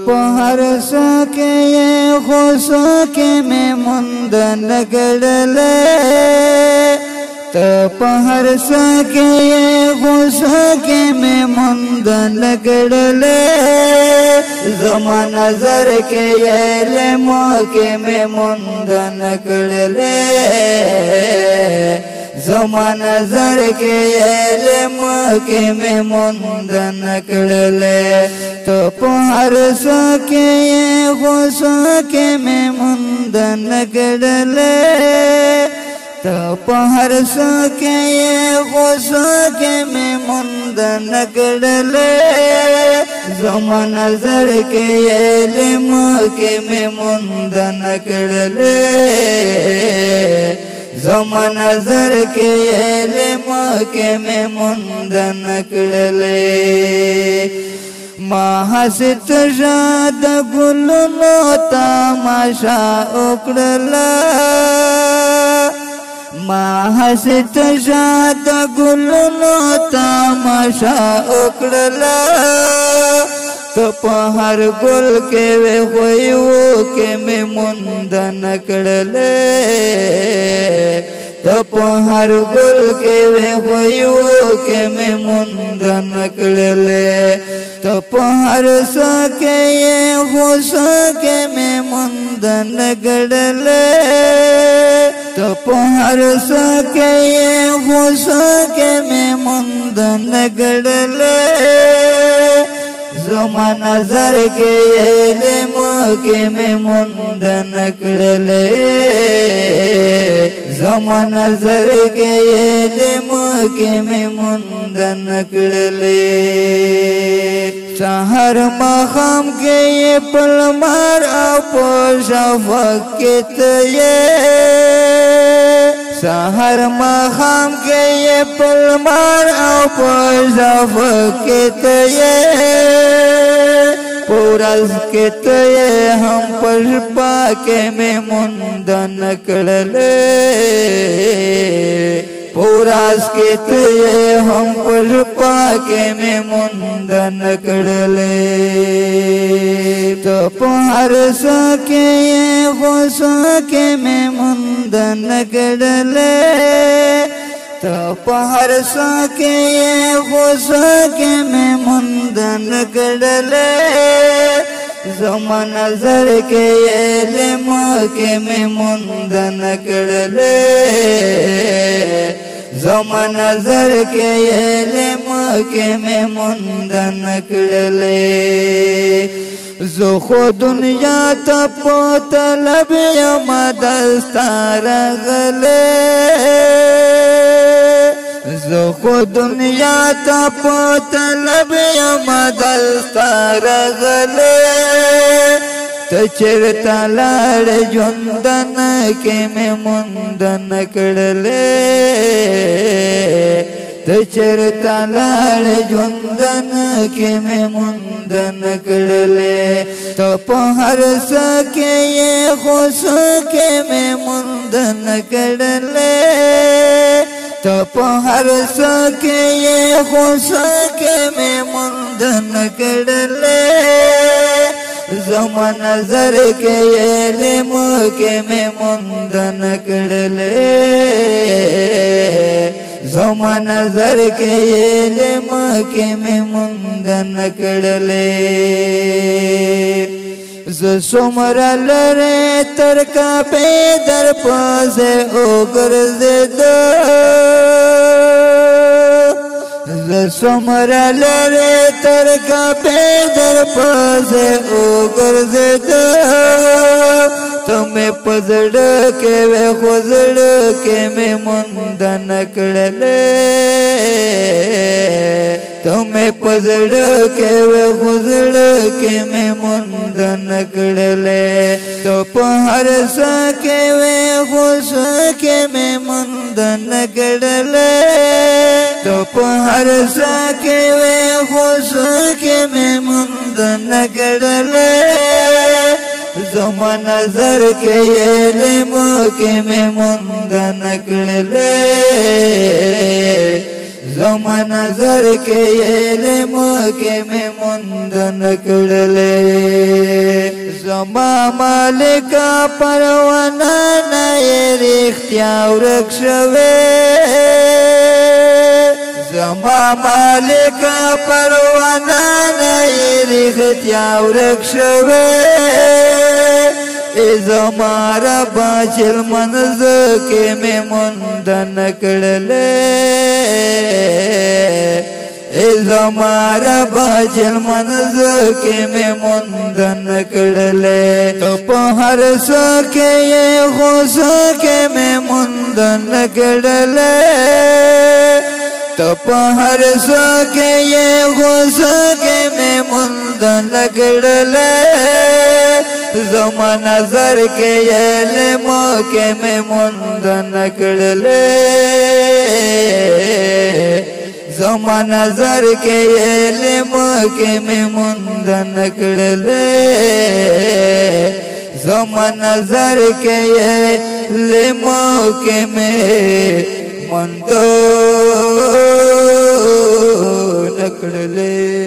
पहर सके ये हो सके में मुंदन गड़ले तो पहर सके ये हो सके में मुंदन गड़ले ज़मा नजर के ये ले मौके में मुंदन गड़ले ज़मा नजर के ये मौके में मुंदन गड़ले तो पहर सके ये हो सके में मुंदन गड़ले तो पहर सके ये हो सके में मुंदन गड़ले ज़मा नजर के ये मौके में मुंदन गड़ले ज़मा नजर के ये मौके में मुंदन गड़ले महासित शाद गुलनो तमाशा उकड़ला महासित शाद गुलनो तमाशा उकड़ला तो पहर गुल के वे वो के में मुंदन गड़ले तो पहर गुल के वे वो के में मुंदन गड़ले तो पहर सके ये हो सके में मुंदन गड़ले तो पहर सके ये हो सके में मुंदन गड़ले ज़मा नजर के ये मौके में मुंदन गड़ले ज़मा नजर के ये मौके में मुंदन गड़ले सहर मखाम के ये पलमार शफक़त ये सहर मखाम के ये पलमार शफक़त ये पूरस के ये हम पर पाके में मुंदन गड़ले पूरस के ये हम पर पाके में मुंदन गड़ले तो पहर सके ये हो सके में मुंदन गड़ले तो पहर सके ये हो सके में मुंदन गड़ले ज़मा नजर के ये मौके में मुंदन गड़ले ज़मा नजर के ये मौके में मुंदन गड़ले जो खो दुनिया तपो तलब मदस्तार गले जो खो दुनिया तपो तलब मदस्तार गले तो चिरता लाड़ जुंदन के में मुंदन गड़ले तो चिरता लाड़ जुंदन के में मुंदन गड़ले तो पहर सके ये हो सके में मुंदन गड़ले तो पहर सके ये हो सके में मुंदन गड़ले ज़मा नजर के ये मौके में मुंदन गड़ले ज़मा नजर के ये मौके में मुंदन गड़ले सुमरल रे तरका पे दर पासे ओगर दे दो सुमरल रे तरका पे दर पासे ओगर दे दो तुम्हें पजड़ के वे खुजड़ के में मुंदन गड़ले तुम्हें पजड़ के वे खुजड़ के में मुंदन गड़ले तो पहर सके वे खुश के में मुंदन गड़ले तो पहर सके वे खुश के में मुंदन गड़ले ज़मा नजर के ये मौके में मुंदन गड़ले زما نظر کے علم کے میں مندن کڑلے زما مالکا پروانہ نئے ریختیا ورکشوے زما مالکا پروانہ نئے ریختیا ورکشوے زمارا باچل منز کے میں مندن کڑلے زمارا باچل منز کے میں مندن کڑلے تو پہر سکے یہ خوش کے میں مندن کڑلے تو پہر سکے یہ خوش کے میں مندن کڑلے زما نظر کے علم کے میں مندن کڑلے زما نظر کے علم کے میں مندن کڑلے زما نظر کے علم کے میں مندن کڑلے